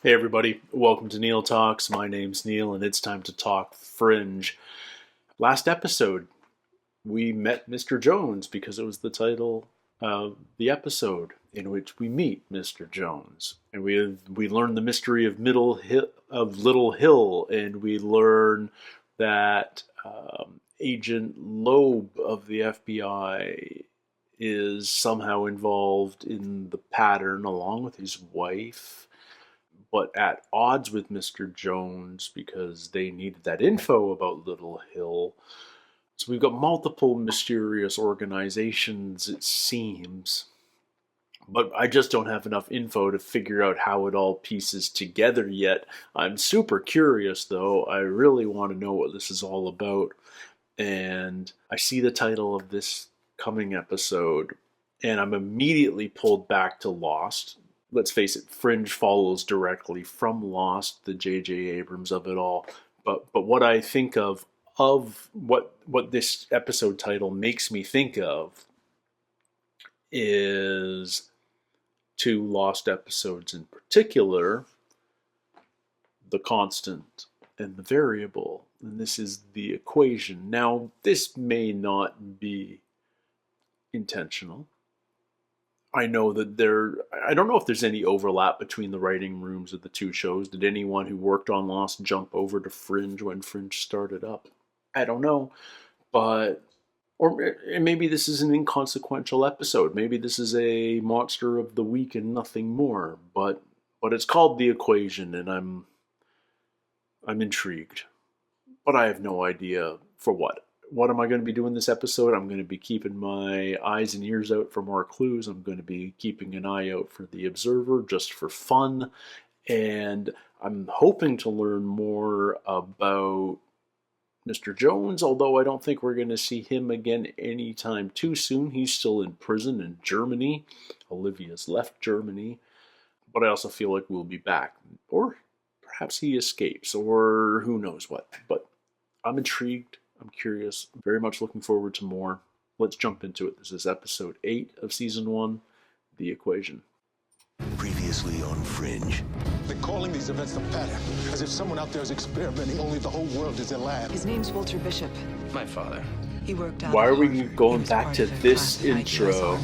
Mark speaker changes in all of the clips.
Speaker 1: Hey everybody, welcome to Neil Talks. My name's Neil and it's time to talk Fringe. Last episode, we met Mr. Jones because it was the title of the episode in which we meet Mr. Jones. And we learn the mystery of Little Hill, and we learn that Agent Loeb of the FBI is somehow involved in the pattern along with his wife, but at odds with Mr. Jones because they needed that info about Little Hill. So we've got multiple mysterious organizations, it seems. But I just don't have enough info to figure out how it all pieces together yet. I'm super curious, though. I really want to know what this is all about. And I see the title of this coming episode, and I'm immediately pulled back to Lost. Let's face it, Fringe follows directly from Lost, the J.J. Abrams of it all. But what I think of what this episode title makes me think of is two Lost episodes in particular, The Constant and The Variable. And this is The Equation. Now, this may not be intentional. I know that I don't know if there's any overlap between the writing rooms of the two shows. Did anyone who worked on Lost jump over to Fringe when Fringe started up? I don't know. Or maybe this is an inconsequential episode. Maybe this is a monster of the week and nothing more. But it's called The Equation, and I'm intrigued. But I have no idea for what. What am I going to be doing this episode? I'm going to be keeping my eyes and ears out for more clues. I'm going to be keeping an eye out for the Observer just for fun. And I'm hoping to learn more about Mr. Jones, although I don't think we're going to see him again anytime too soon. He's still in prison in Germany. Olivia's left Germany. But I also feel like we'll be back. Or perhaps he escapes, or who knows what. But I'm intrigued. I'm curious. I'm very much looking forward to more. Let's jump into it. This is episode 8 of season 1, The Equation.
Speaker 2: Previously on Fringe.
Speaker 3: They're calling these events a pattern, as if someone out there is experimenting, only the whole world is their lab.
Speaker 4: His name's Walter Bishop.
Speaker 2: My father.
Speaker 4: He worked out.
Speaker 1: Why are we going back to this intro?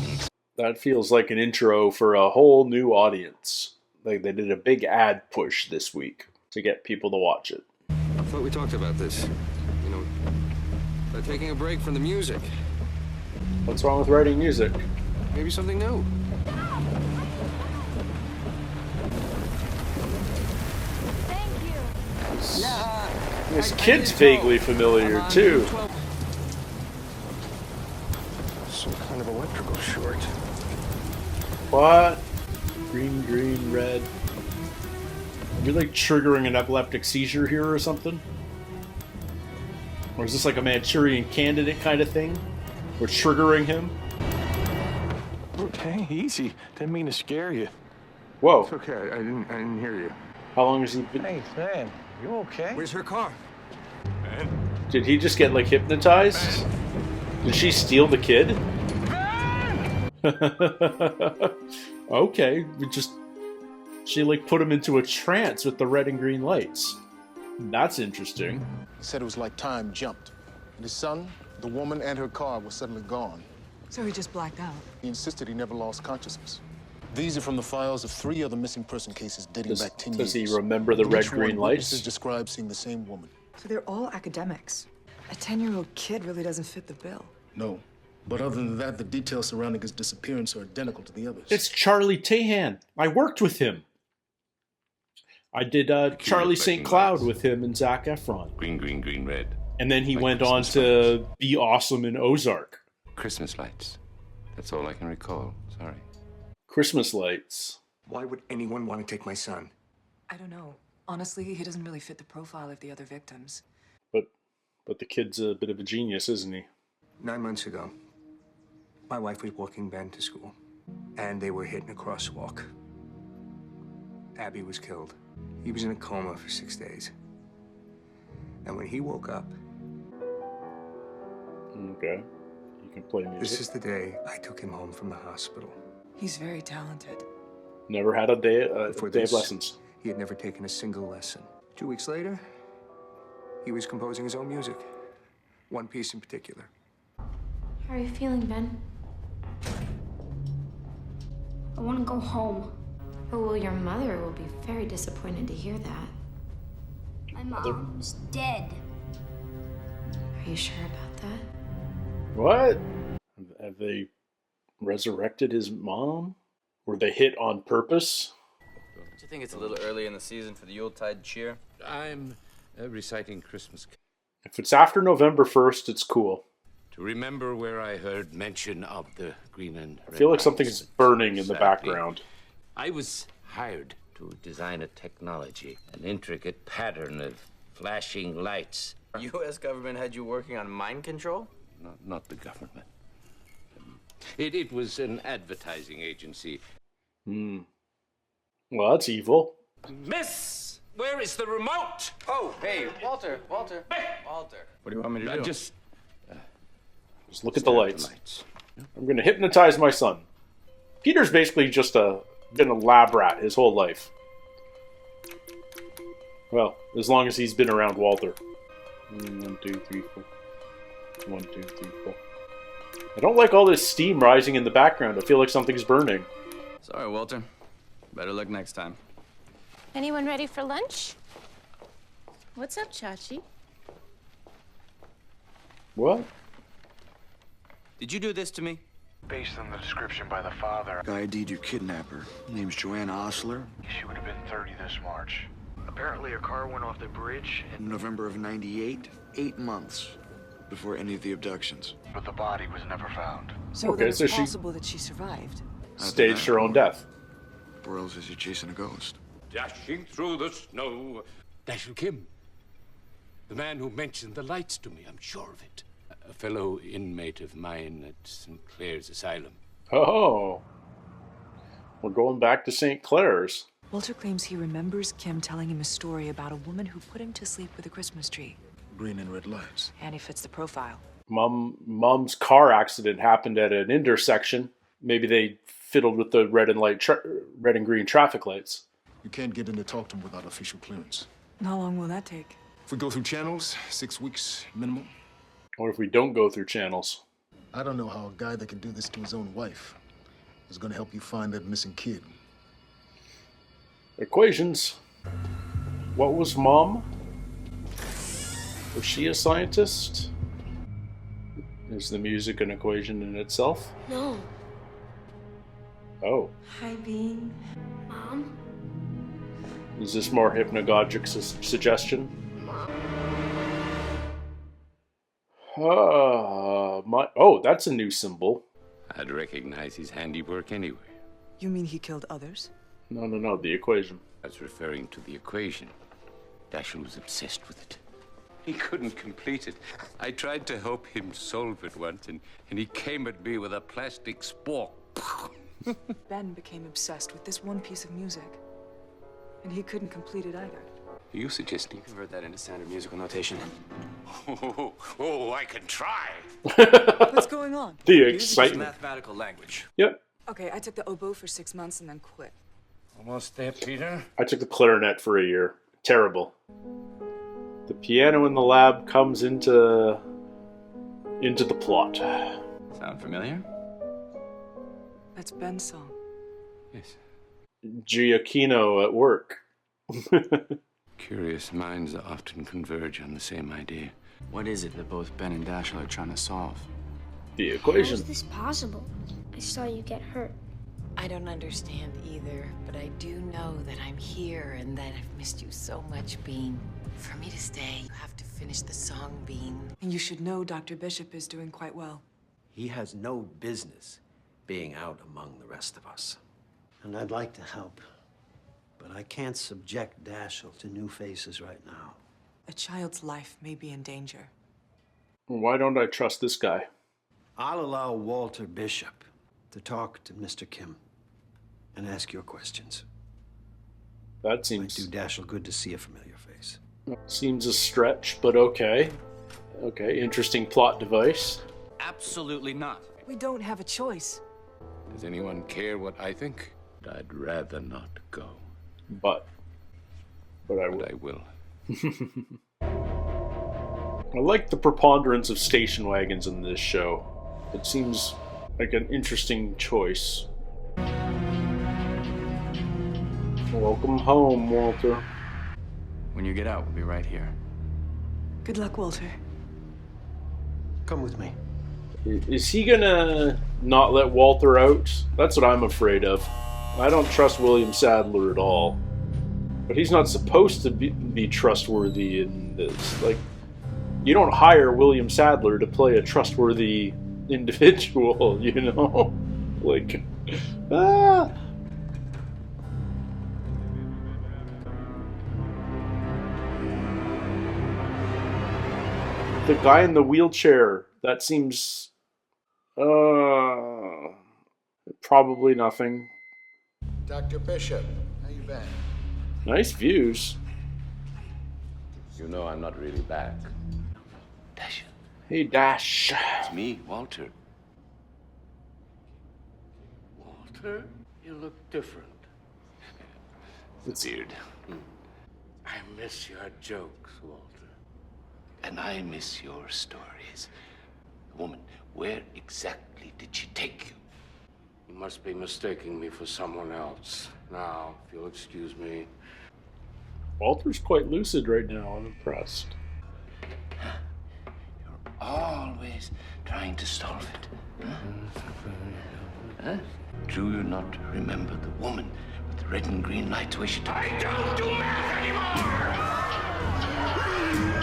Speaker 1: That feels like an intro for a whole new audience. Like they did a big ad push this week to get people to watch it.
Speaker 5: I thought we talked about this. By taking a break from the music.
Speaker 1: What's wrong with writing music?
Speaker 5: Maybe something new.
Speaker 4: Thank you.
Speaker 1: This kid's vaguely familiar, too.
Speaker 5: Some kind of electrical short.
Speaker 1: What? Green, red. Are we like triggering an epileptic seizure here or something? Or is this like a Manchurian Candidate kind of thing? We're triggering him?
Speaker 6: Okay, easy. Didn't mean to scare you.
Speaker 1: Whoa.
Speaker 6: It's okay. I didn't hear you.
Speaker 1: How long has he been?
Speaker 6: Hey, Sam, you okay?
Speaker 5: Where's her car?
Speaker 6: Man.
Speaker 1: Did he just get like hypnotized? Did she steal the kid? Okay, she like put him into a trance with the red and green lights. That's interesting.
Speaker 3: He said it was like time jumped. And his son, the woman, and her car were suddenly gone.
Speaker 4: So he just blacked out.
Speaker 3: He insisted he never lost consciousness. These are from the files of 3 other missing person cases dating back 10 years.
Speaker 1: Does he remember the red-green lights?
Speaker 3: Witnesses describe seeing the same woman.
Speaker 4: So they're all academics. A 10-year-old kid really doesn't fit the bill.
Speaker 3: No. But other than that, the details surrounding his disappearance are identical to the others.
Speaker 1: It's Charlie Tahan. I worked with him. I did Charlie St. Cloud with him and Zac Efron.
Speaker 2: Green, red.
Speaker 1: And then he
Speaker 2: Like
Speaker 1: went on
Speaker 2: Christmas
Speaker 1: to be awesome in Ozark.
Speaker 2: Christmas lights. That's all I can recall. Sorry.
Speaker 1: Christmas lights.
Speaker 5: Why would anyone want to take my son?
Speaker 4: I don't know. Honestly, he doesn't really fit the profile of the other victims.
Speaker 1: But the kid's a bit of a genius, isn't he?
Speaker 5: 9 months ago, my wife was walking Ben to school, and they were hit in a crosswalk. Abby was killed. He was in a coma for 6 days. And when he woke up...
Speaker 1: Okay. You can play music.
Speaker 5: This is the day I took him home from the hospital.
Speaker 4: He's very talented.
Speaker 1: Never had a day
Speaker 5: For
Speaker 1: of
Speaker 5: this,
Speaker 1: lessons.
Speaker 5: He had never taken a single lesson. 2 weeks later, he was composing his own music. One piece in particular.
Speaker 7: How are you feeling, Ben? I want to go home.
Speaker 8: Oh, well, your mother will be very disappointed to hear that.
Speaker 7: My mom's dead.
Speaker 8: Are you sure about that?
Speaker 1: What? Have they resurrected his mom? Were they hit on purpose?
Speaker 9: Do you think it's a little early in the season for the Yuletide cheer?
Speaker 2: I'm reciting Christmas
Speaker 1: If it's after November 1st, it's cool.
Speaker 2: to remember where I heard mention of the green and
Speaker 1: I
Speaker 2: red
Speaker 1: feel like
Speaker 2: lights.
Speaker 1: something's burning in the
Speaker 2: Sadly,
Speaker 1: background.
Speaker 2: I was hired to design a technology, an intricate pattern of flashing lights.
Speaker 9: U.S. government had you working on mind control?
Speaker 2: Not the government. It was an advertising agency.
Speaker 1: Well, that's evil.
Speaker 2: Miss, where is the remote?
Speaker 9: Oh, hey, Walter. What do you want me to do?
Speaker 2: Just
Speaker 1: Just look at the
Speaker 2: stare
Speaker 1: lights. I'm going to hypnotize my son. Peter's basically just been a lab rat his whole life. Well, as long as he's been around Walter. 1, 2, 3, 4. 1, 2, 3, 4. I don't like all this steam rising in the background. I feel like something's burning.
Speaker 9: Sorry, Walter. Better luck next time.
Speaker 10: Anyone ready for lunch? What's up, Chachi?
Speaker 1: What?
Speaker 9: Did you do this to me?
Speaker 6: Based on the description by the father,
Speaker 11: Guy ID'd your kidnapper. Name's Joanna Osler.
Speaker 6: she would have been 30 this March. Apparently, her car went off the bridge,
Speaker 11: In November of '98, 8 months before any of the abductions.
Speaker 6: but the body was never found.
Speaker 4: So
Speaker 1: Okay,
Speaker 4: then it's
Speaker 1: so she-
Speaker 4: possible that she survived.
Speaker 1: Staged her own death.
Speaker 11: Or else is he chasing a ghost?
Speaker 2: dashing through the snow. Dashiell Kim, the man who mentioned the lights to me, I'm sure of it. A fellow inmate of mine at St. Clair's Asylum.
Speaker 1: Oh. We're going back to St. Clair's.
Speaker 4: Walter claims he remembers Kim telling him a story about a woman who put him to sleep with a Christmas tree.
Speaker 3: Green and red lights.
Speaker 4: And he fits the profile.
Speaker 1: Mom's car accident happened at an intersection. Maybe they fiddled with the red and green traffic lights.
Speaker 3: You can't get in to talk to him without official clearance.
Speaker 4: How long will that take?
Speaker 3: If we go through channels, 6 weeks minimum.
Speaker 1: Or if we don't go through channels.
Speaker 3: I don't know how a guy that can do this to his own wife is going to help you find that missing kid.
Speaker 1: Equations. What was Mom? Was she a scientist? Is the music an equation in itself?
Speaker 7: No.
Speaker 1: Oh.
Speaker 7: Hi, Bean. Mom?
Speaker 1: Is this more hypnagogic suggestion? Oh, that's a new symbol.
Speaker 2: I'd recognize his handiwork anyway.
Speaker 4: You mean he killed others?
Speaker 1: No, the equation.
Speaker 2: I was referring to the equation. Dashiell was obsessed with it. He couldn't complete it. I tried to help him solve it once, and he came at me with a plastic spork.
Speaker 4: Ben became obsessed with this one piece of music. And he couldn't complete it either.
Speaker 2: Are you suggesting?
Speaker 9: Convert that into standard musical notation.
Speaker 2: Oh, I can try.
Speaker 4: What's going on?
Speaker 1: The
Speaker 9: Music is
Speaker 1: excitement.
Speaker 9: mathematical language.
Speaker 1: Yep.
Speaker 4: Okay, I took the oboe for 6 months and then quit.
Speaker 2: Almost there, Peter.
Speaker 1: I took the clarinet for a year. Terrible. The piano in the lab comes into the plot.
Speaker 9: Sound familiar?
Speaker 4: That's Ben's song.
Speaker 2: Yes.
Speaker 1: Giacchino at work.
Speaker 2: Curious minds often converge on the same idea.
Speaker 9: What is it that both Ben and Dashiell are trying to solve?
Speaker 1: The
Speaker 7: How
Speaker 1: equation.
Speaker 7: is this possible? I saw you get hurt.
Speaker 8: I don't understand either, but I do know that I'm here and that I've missed you so much, Bean. For me to stay, you have to finish the song, Bean.
Speaker 4: And you should know Dr. Bishop is doing quite well.
Speaker 12: He has no business being out among the rest of us. And I'd like to help, but I can't subject Dashiell to new faces right now.
Speaker 4: A child's life may be in danger.
Speaker 1: Why don't I trust this guy?
Speaker 12: I'll allow Walter Bishop to talk to Mr. Kim and ask your questions.
Speaker 1: That
Speaker 12: Might
Speaker 1: seems
Speaker 12: do Dashiell good to see a familiar face.
Speaker 1: seems a stretch, but okay. Okay, interesting plot device.
Speaker 9: Absolutely not.
Speaker 4: We don't have a choice.
Speaker 2: Does anyone care what I think? I'd rather not go.
Speaker 1: But But I
Speaker 2: will.
Speaker 1: I like the preponderance of station wagons in this show. It seems like an interesting choice. Welcome home, Walter.
Speaker 9: When you get out, we'll be right here.
Speaker 4: Good luck, Walter.
Speaker 12: Come with me.
Speaker 1: Is he gonna not let Walter out? That's what I'm afraid of. I don't trust William Sadler at all. But he's not supposed to be trustworthy in this. Like, you don't hire William Sadler to play a trustworthy individual, you know? Like, ah! The guy in the wheelchair, that seems... probably nothing.
Speaker 13: Dr. Bishop, how you been?
Speaker 1: Nice views.
Speaker 2: You know I'm not really back. Dash.
Speaker 1: Hey, Dash.
Speaker 2: It's me, Walter. Walter? You look different. It's weird. I miss your jokes, Walter. And I miss your stories. Woman, where exactly did she take you?
Speaker 14: You must be mistaking me for someone else. Now, if you'll excuse me.
Speaker 1: Walter's quite lucid right now. I'm impressed.
Speaker 2: You're always trying to solve it. Huh? Do you not remember the woman with the red and green lights where she took you? I don't do math anymore!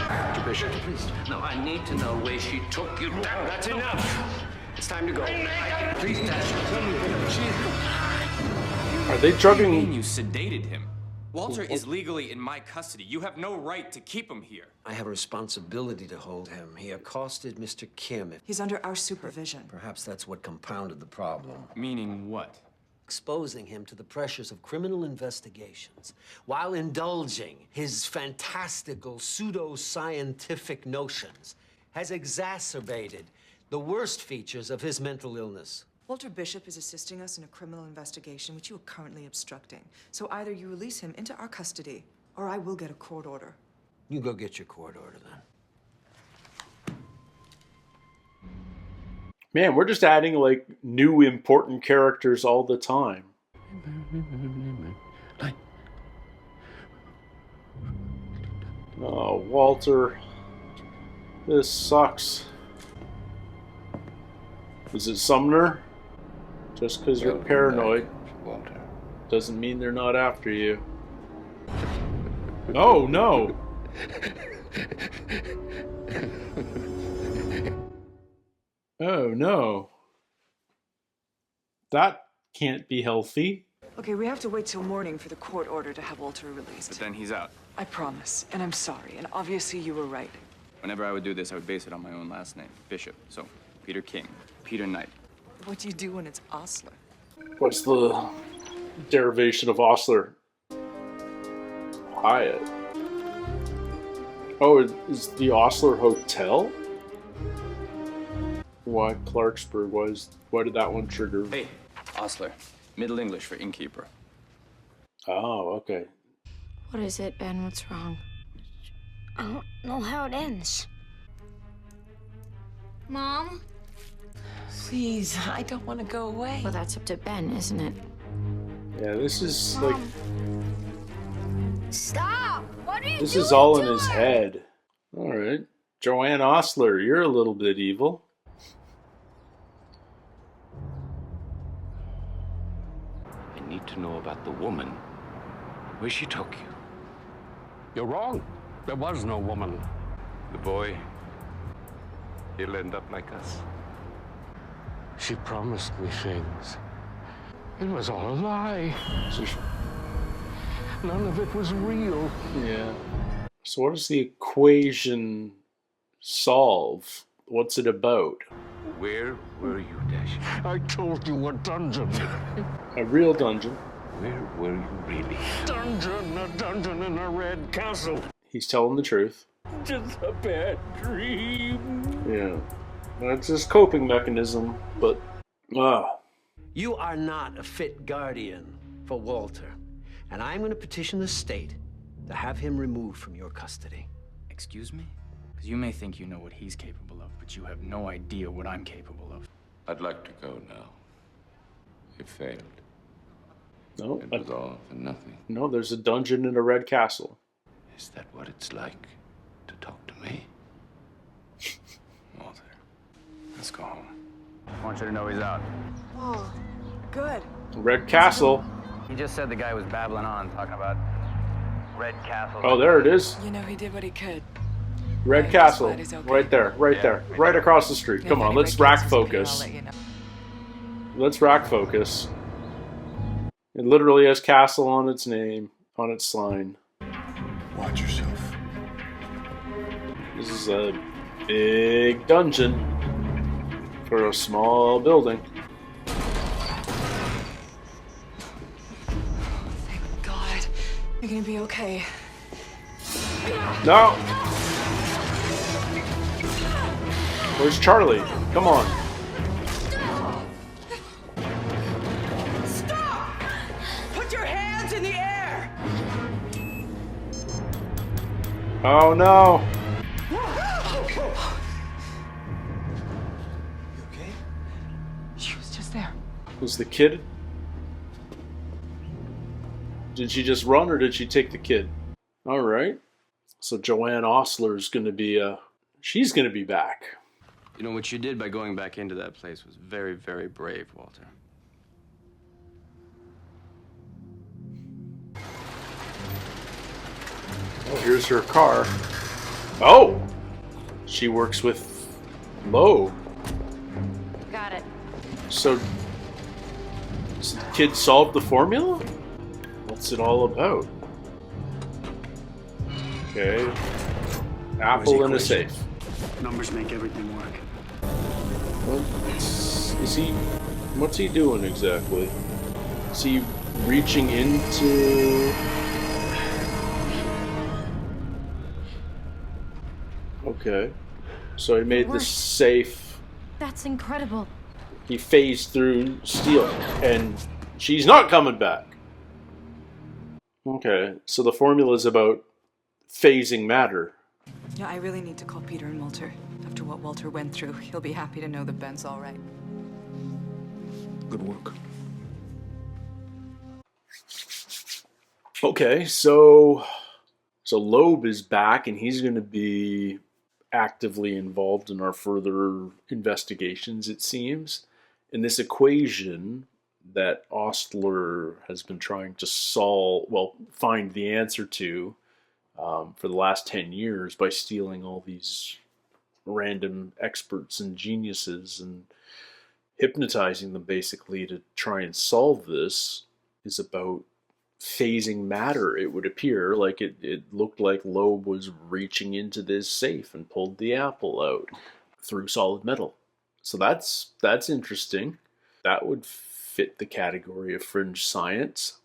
Speaker 14: Dr. Bishop,
Speaker 2: Please. No, I need to know where she took you.
Speaker 14: That's enough. It's time to go.
Speaker 2: Please, Dash, tell me.
Speaker 1: Are they drugging?
Speaker 9: You sedated him. Walter is legally in my custody. You have no right to keep him here.
Speaker 12: I have a responsibility to hold him. He accosted Mr. Kim.
Speaker 4: He's under our supervision.
Speaker 12: Perhaps that's what compounded the problem.
Speaker 9: Meaning what?
Speaker 12: Exposing him to the pressures of criminal investigations while indulging his fantastical pseudo-scientific notions has exacerbated the worst features of his mental illness.
Speaker 4: Walter Bishop is assisting us in a criminal investigation which you are currently obstructing. So either you release him into our custody, or I will get a court order.
Speaker 12: You go get your court order, then.
Speaker 1: Man, we're just adding, like, new important characters all the time. Oh, Walter. This sucks. Is it Sumner? Just because you're paranoid
Speaker 2: Walter.
Speaker 1: doesn't mean they're not after you. Oh, no! Oh, no. That can't be healthy.
Speaker 4: Okay, we have to wait till morning for the court order to have Walter released.
Speaker 9: But then he's out.
Speaker 4: I promise, and I'm sorry, and obviously you were right.
Speaker 9: Whenever I would do this, I would base it on my own last name, Bishop. So, Peter King, Peter Knight.
Speaker 4: What do you do when it's Osler?
Speaker 1: What's the derivation of Osler? Hyatt. Oh, is the Osler Hotel? Why Clarksburg? Why did that one trigger?
Speaker 9: Hey, Osler. Middle English for innkeeper.
Speaker 1: Oh, okay.
Speaker 10: What is it, Ben? What's wrong?
Speaker 7: I don't know how it ends.
Speaker 10: Mom?
Speaker 8: Please, I don't want to go away.
Speaker 10: Well, that's up to Ben, isn't it?
Speaker 1: Yeah, this is
Speaker 7: Mom.
Speaker 1: like...
Speaker 7: Stop! What are you
Speaker 1: This
Speaker 7: doing
Speaker 1: is all in
Speaker 7: to
Speaker 1: his
Speaker 7: her?
Speaker 1: head. Alright. Joanne Osler, you're a little bit evil.
Speaker 2: I need to know about the woman. Where she took you.
Speaker 14: You're wrong. There was no woman.
Speaker 2: The boy, he'll end up like us.
Speaker 14: She promised me things. It was all a lie. None of it was real.
Speaker 1: Yeah. So what does the equation solve? What's it about?
Speaker 2: Where were you, Dash?
Speaker 14: I told you a dungeon.
Speaker 1: A real dungeon.
Speaker 2: Where were you really?
Speaker 14: A dungeon in a red castle.
Speaker 1: He's telling the truth.
Speaker 14: Just a bad dream.
Speaker 1: Yeah. That's his coping mechanism, but...
Speaker 12: You are not a fit guardian for Walter, and I'm going to petition the state to have him removed from your custody.
Speaker 15: Excuse me? Because you may think you know what he's capable of, but you have no idea what I'm capable of.
Speaker 2: I'd like to go now. It failed.
Speaker 1: No,
Speaker 2: it was all for nothing.
Speaker 1: No, there's a dungeon in a red castle.
Speaker 2: Is that what it's like to talk to me?
Speaker 15: Walter, let's go home. I want you to know he's out.
Speaker 4: Oh, good.
Speaker 1: Red castle.
Speaker 15: He just said the guy was babbling on, talking about red castle.
Speaker 1: Oh, there it is.
Speaker 4: You know, he did what he could.
Speaker 1: Red castle. Right there, right there. Right across the street. Come on, let's rack focus. Let's rack focus. It literally has castle on its name, on its sign.
Speaker 11: Watch yourself.
Speaker 1: This is a big dungeon for a small building.
Speaker 4: Thank God. You're gonna be okay.
Speaker 1: No! Where's Charlie? Come on.
Speaker 4: Stop! Put your hands in the air!
Speaker 1: Oh no!
Speaker 4: You okay? She was just there.
Speaker 1: Was the kid? Did she just run or did she take the kid? Alright. So Joanne Ostler's gonna be, she's gonna be back.
Speaker 9: You know, what you did by going back into that place was very, very brave, Walter.
Speaker 1: Oh, here's her car. Oh! She works with Loeb.
Speaker 10: Got it.
Speaker 1: So, does the kid solve the formula? What's it all about? Okay. Apple in a safe.
Speaker 14: Numbers make everything work.
Speaker 1: What's he doing exactly? Is he reaching into... Okay. So he made this safe.
Speaker 10: That's incredible.
Speaker 1: He phased through steel, and she's not coming back. Okay, so the formula is about phasing matter.
Speaker 4: Yeah, I really need to call Peter and Walter. After what Walter went through, he'll be happy to know that Ben's all right.
Speaker 3: Good work.
Speaker 1: Okay, so Loeb is back, and he's going to be actively involved in our further investigations, it seems. In this equation that Ostler has been trying to find the answer to for the last 10 years by stealing all these random experts and geniuses and hypnotizing them basically to try and solve this, is about phasing matter. It would appear like it looked like Loeb was reaching into this safe and pulled the apple out through solid metal. So that's interesting. That would fit the category of fringe science.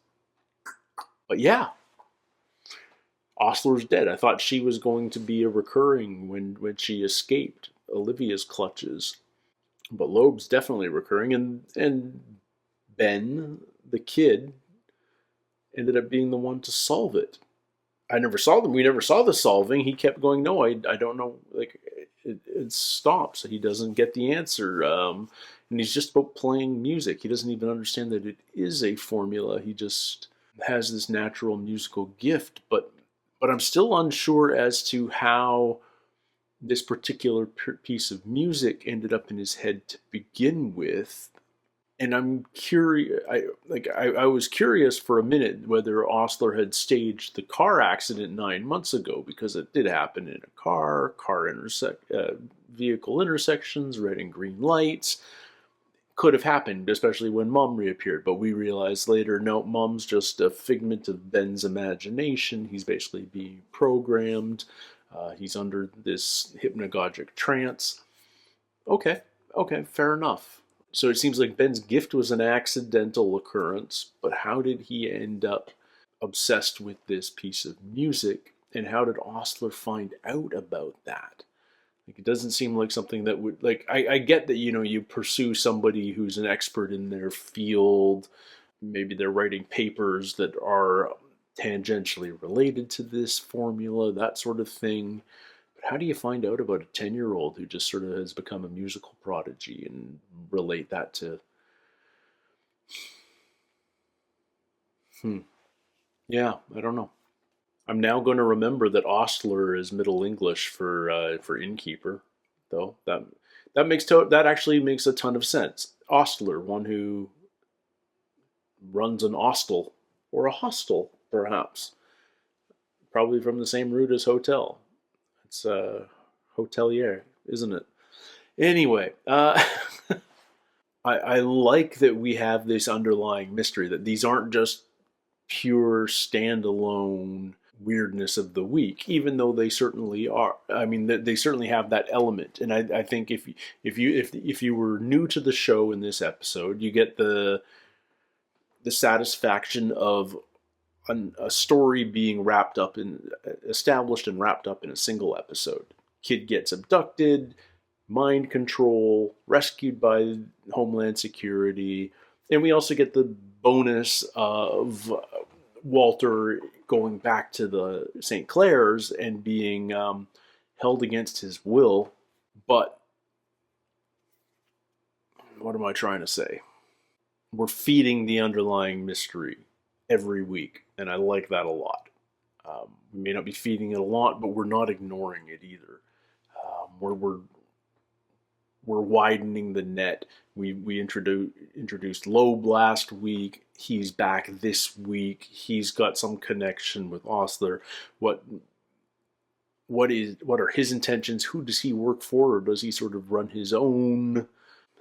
Speaker 1: But yeah, Ostler's dead. I thought she was going to be a recurring when she escaped Olivia's clutches. But Loeb's definitely recurring, and Ben, the kid, ended up being the one to solve it. We never saw the solving. He kept going, no, I don't know. Like, it stops. He doesn't get the answer. And he's just about playing music. He doesn't even understand that it is a formula. He just has this natural musical gift. But I'm still unsure as to how this particular piece of music ended up in his head to begin with. And I'm curious. I was curious for a minute whether Ostler had staged the car accident 9 months ago, because it did happen in a car vehicle intersections, red and green lights. Could have happened, especially when Mom reappeared. But we realized later, no, Mom's just a figment of Ben's imagination. He's basically being programmed. He's under this hypnagogic trance. Okay, fair enough. So it seems like Ben's gift was an accidental occurrence, but how did he end up obsessed with this piece of music, and how did Ostler find out about that? Like, it doesn't seem like something that would, like, I get that, you pursue somebody who's an expert in their field, maybe they're writing papers that are tangentially related to this formula, that sort of thing. But how do you find out about a 10-year-old who just sort of has become a musical prodigy and relate that to... Yeah, I don't know. I'm now going to remember that ostler is Middle English for innkeeper, though. That actually makes a ton of sense. Ostler, one who runs an hostel, or a hostel, perhaps. Probably from the same root as hotel. It's hotelier, isn't it? Anyway, I like that we have this underlying mystery, that these aren't just pure standalone weirdness of the week, even though they certainly are. I mean, they certainly have that element. And I think if you were new to the show in this episode, you get the satisfaction of a story being established and wrapped up in a single episode. Kid gets abducted, mind control, rescued by Homeland Security, and we also get the bonus of Walter going back to the St. Clair's and being held against his will. But what am I trying to say? We're feeding the underlying mystery every week, and I like that a lot. We may not be feeding it a lot, but we're not ignoring it either. We're widening the net. We introduced Loeb last week. He's back this week. He's got some connection with Ostler. What are his intentions? Who does he work for, or does he sort of run his own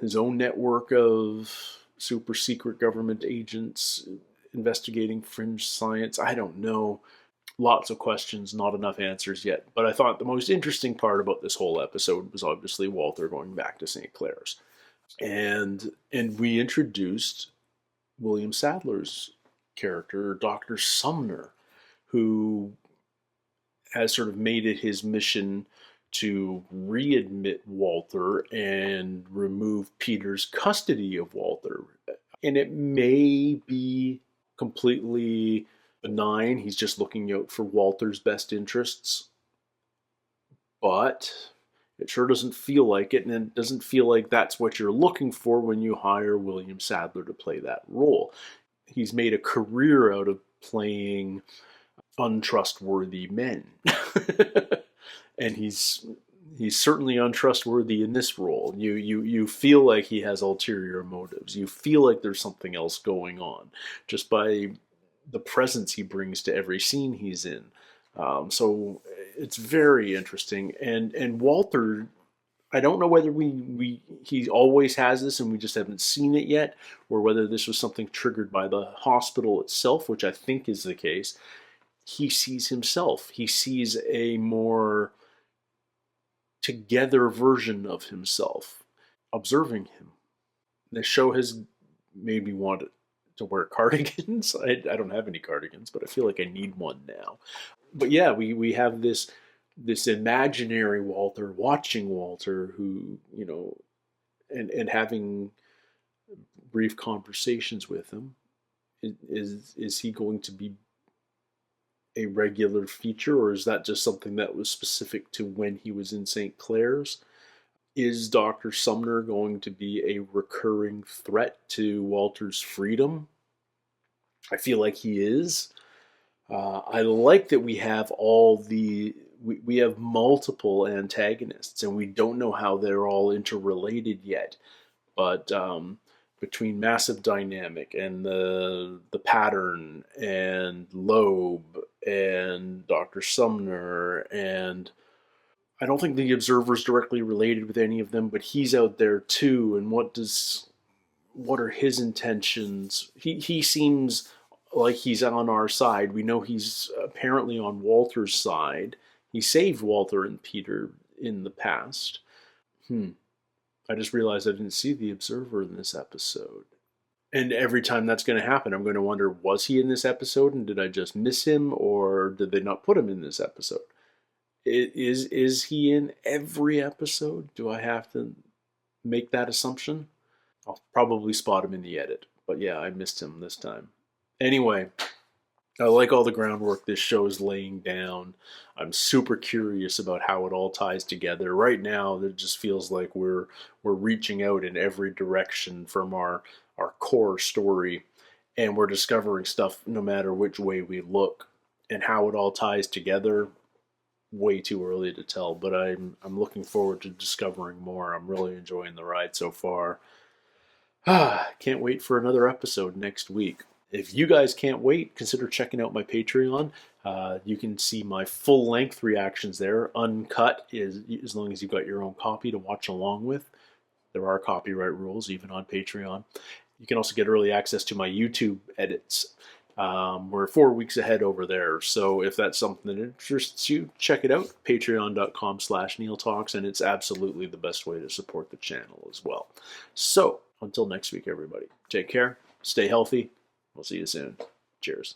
Speaker 1: network of super secret government agents investigating fringe science? I don't know. Lots of questions, not enough answers yet. But I thought the most interesting part about this whole episode was obviously Walter going back to St. Clair's. And we introduced William Sadler's character, Dr. Sumner, who has sort of made it his mission to readmit Walter and remove Peter's custody of Walter. And it may be completely benign. He's just looking out for Walter's best interests. But it sure doesn't feel like it, and it doesn't feel like that's what you're looking for when you hire William Sadler to play that role. He's made a career out of playing untrustworthy men. And he's certainly untrustworthy in this role. You feel like he has ulterior motives. You feel like there's something else going on just by the presence he brings to every scene he's in. So it's very interesting. And Walter, I don't know whether he always has this and we just haven't seen it yet, or whether this was something triggered by the hospital itself, which I think is the case. He sees himself. He sees a more together version of himself, observing him. The show has made me want to wear cardigans. I don't have any cardigans, but I feel like I need one now. But yeah, we have this imaginary Walter watching Walter, who, you know, and having brief conversations with him. Is he going to be a regular feature, or is that just something that was specific to when he was in St. Clair's? Is Dr. Sumner going to be a recurring threat to Walter's freedom? I feel like he is. I like that we have we have multiple antagonists, and we don't know how they're all interrelated yet. But between Massive Dynamic and the Pattern and Loeb and Dr. Sumner, and I don't think the Observer's directly related with any of them, but he's out there too. And what are his intentions? He seems like he's on our side. We know he's apparently on Walter's side. He saved Walter and Peter in the past. I just realized I didn't see the Observer in this episode. And every time that's going to happen, I'm going to wonder, was he in this episode and did I just miss him, or did they not put him in this episode? Is he in every episode? Do I have to make that assumption? I'll probably spot him in the edit. But yeah, I missed him this time. Anyway, I like all the groundwork this show is laying down. I'm super curious about how it all ties together. Right now, it just feels like we're reaching out in every direction from our core story, and we're discovering stuff no matter which way we look, and how it all ties together. Way too early to tell, but I'm looking forward to discovering more. I'm really enjoying the ride so far. Can't wait for another episode next week. If you guys can't wait, consider checking out my Patreon. You can see my full-length reactions there, uncut, as long as you've got your own copy to watch along with. There are copyright rules even on Patreon. You can also get early access to my YouTube edits. We're 4 weeks ahead over there, so if that's something that interests you, check it out, patreon.com/NeilTalks, and it's absolutely the best way to support the channel as well. So, until next week, everybody, take care, stay healthy, we'll see you soon. Cheers.